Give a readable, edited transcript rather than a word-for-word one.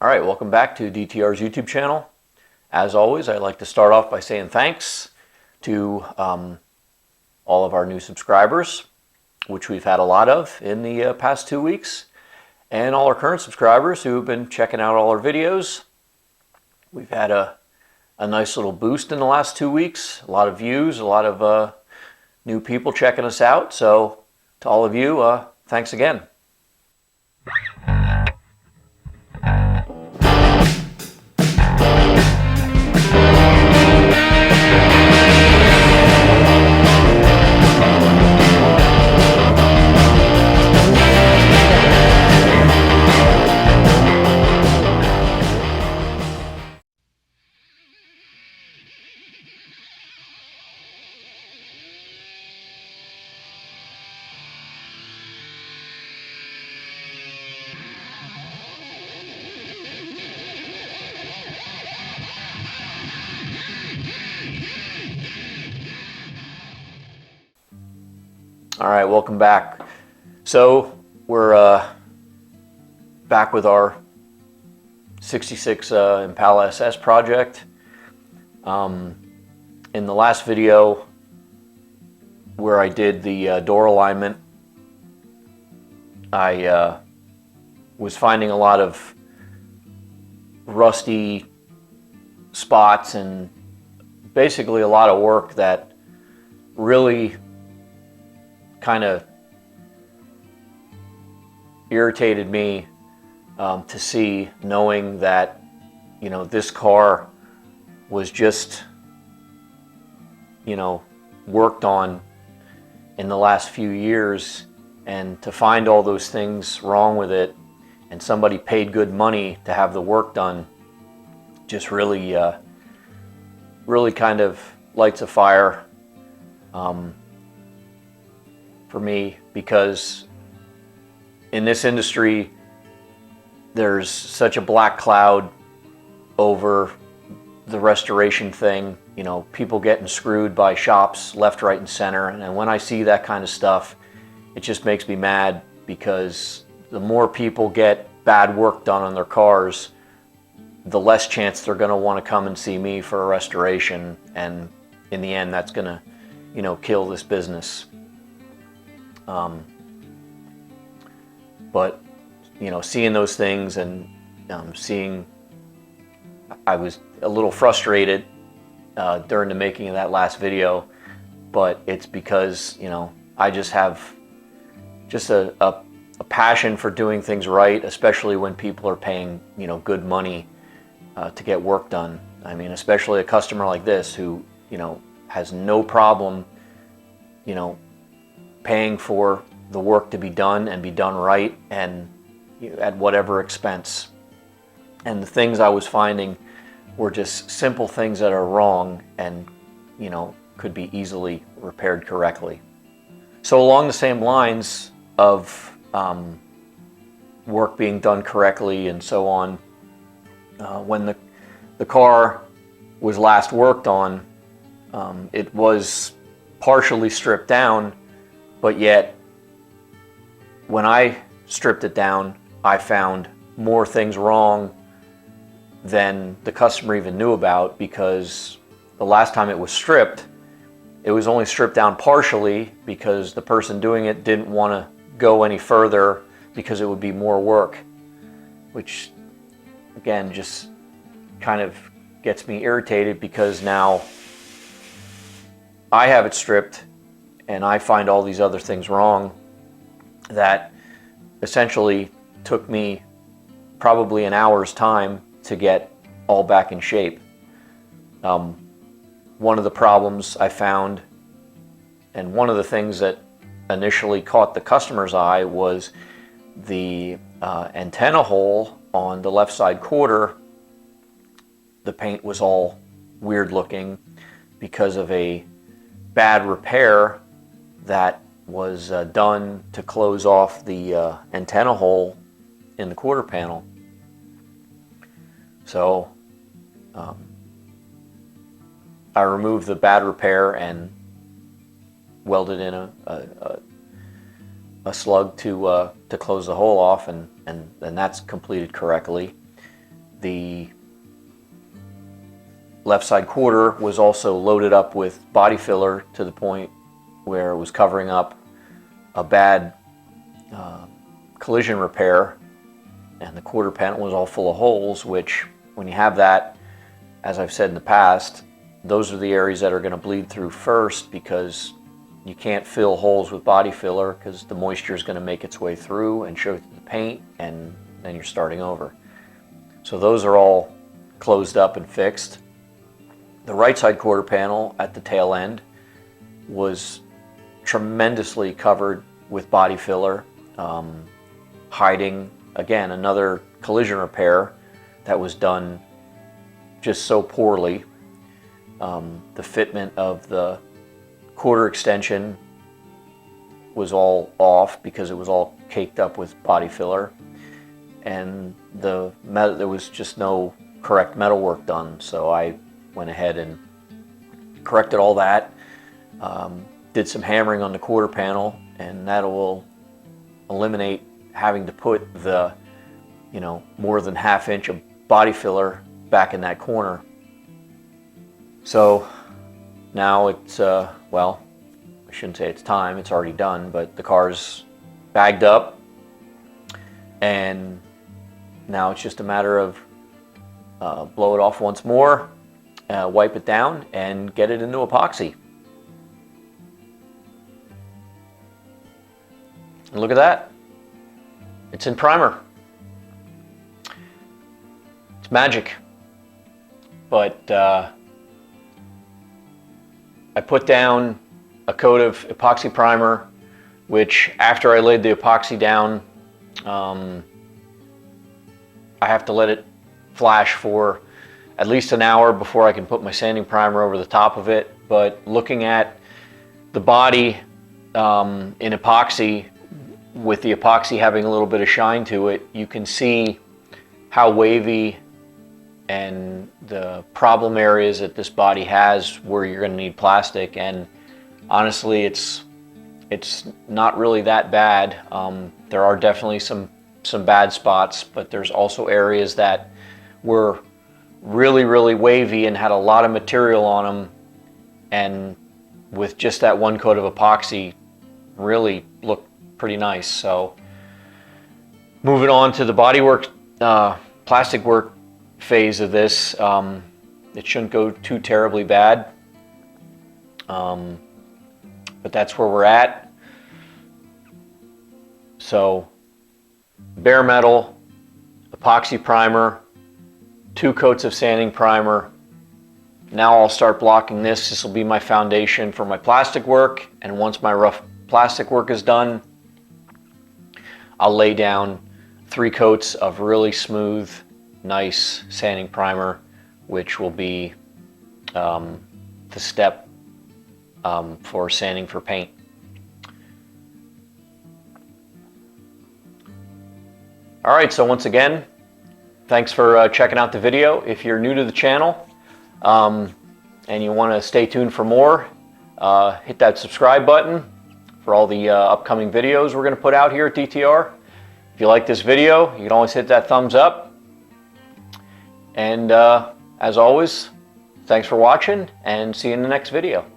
All right, welcome back to DTR's YouTube channel. As always, I'd like to start off by saying thanks to all of our new subscribers, which we've had a lot of in the past 2 weeks, and all our current subscribers who have been checking out all our videos. We've had a nice little boost in the last 2 weeks, a lot of views, a lot of new people checking us out. So to all of you, thanks again. All right, welcome back. So we're back with our 66 Impala SS project. In the last video where I did the door alignment, I was finding a lot of rusty spots and basically a lot of work that really kind of irritated me to see, knowing that, you know, this car was just, you know, worked on in the last few years, and to find all those things wrong with it, and somebody paid good money to have the work done, just really really kind of lights a fire for me, because in this industry there's such a black cloud over the restoration thing. You know, people getting screwed by shops left, right, and center, and when I see that kind of stuff, it just makes me mad, because the more people get bad work done on their cars, the less chance they're going to want to come and see me for a restoration, and in the end that's going to, you know, kill this business. But, you know, seeing those things and I was a little frustrated during the making of that last video, but it's because, you know, I just have just a passion for doing things right, especially when people are paying, you know, good money to get work done. I mean, especially a customer like this who, you know, has no problem, you know, paying for the work to be done and be done right, and at whatever expense. And the things I was finding were just simple things that are wrong and, you know, could be easily repaired correctly. So along the same lines of work being done correctly and so on, when the car was last worked on, it was partially stripped down, but yet when I stripped it down, I found more things wrong than the customer even knew about, because the last time it was stripped, it was only stripped down partially because the person doing it didn't want to go any further because it would be more work, which again just kind of gets me irritated, because now I have it stripped and I find all these other things wrong that essentially took me probably an hour's time to get all back in shape. One of the problems I found, and one of the things that initially caught the customer's eye, was the antenna hole on the left side quarter. The paint was all weird looking because of a bad repair that was done to close off the antenna hole in the quarter panel. So I removed the bad repair and welded in a slug to close the hole off, and that's completed correctly. the left side quarter was also loaded up with body filler to the point where it was covering up a bad collision repair, and the quarter panel was all full of holes, which when you have that, as I've said in the past, those are the areas that are going to bleed through first, because you can't fill holes with body filler because the moisture is going to make its way through and show through the paint, and then you're starting over. So those are all closed up and fixed. The right side quarter panel at the tail end was tremendously covered with body filler, hiding, again, another collision repair that was done just so poorly. The fitment of the quarter extension was all off because it was all caked up with body filler, and there was just no correct metal work done. So I went ahead and corrected all that, did some hammering on the quarter panel, and that will eliminate having to put the, more than ½ inch of body filler back in that corner. So now it's, well, I shouldn't say it's time, it's already done, but the car's bagged up, and now it's just a matter of blow it off once more, wipe it down, and get it into epoxy. And look at that. It's in primer. It's magic. But I put down a coat of epoxy primer, which after I laid the epoxy down, I have to let it flash for at least an hour before I can put my sanding primer over the top of it. But looking at the body in epoxy, with the epoxy having a little bit of shine to it, you can see how wavy and the problem areas that this body has where you're going to need plastic. And honestly, it's not really that bad. There are definitely some bad spots, but there's also areas that were really, really wavy and had a lot of material on them, and with just that one coat of epoxy really looked pretty nice. So moving on to the bodywork, plastic work phase of this, it shouldn't go too terribly bad, but that's where we're at. So bare metal, epoxy primer, 2 coats of sanding primer. Now I'll start blocking this. This will be my foundation for my plastic work, and once my rough plastic work is done, I'll lay down 3 coats of really smooth, nice sanding primer, which will be the step for sanding for paint. All right, so once again, thanks for checking out the video. If you're new to the channel and you want to stay tuned for more, hit that subscribe button for all the upcoming videos we're going to put out here at DTR. If you like this video, you can always hit that thumbs up. And as always, thanks for watching, and see you in the next video.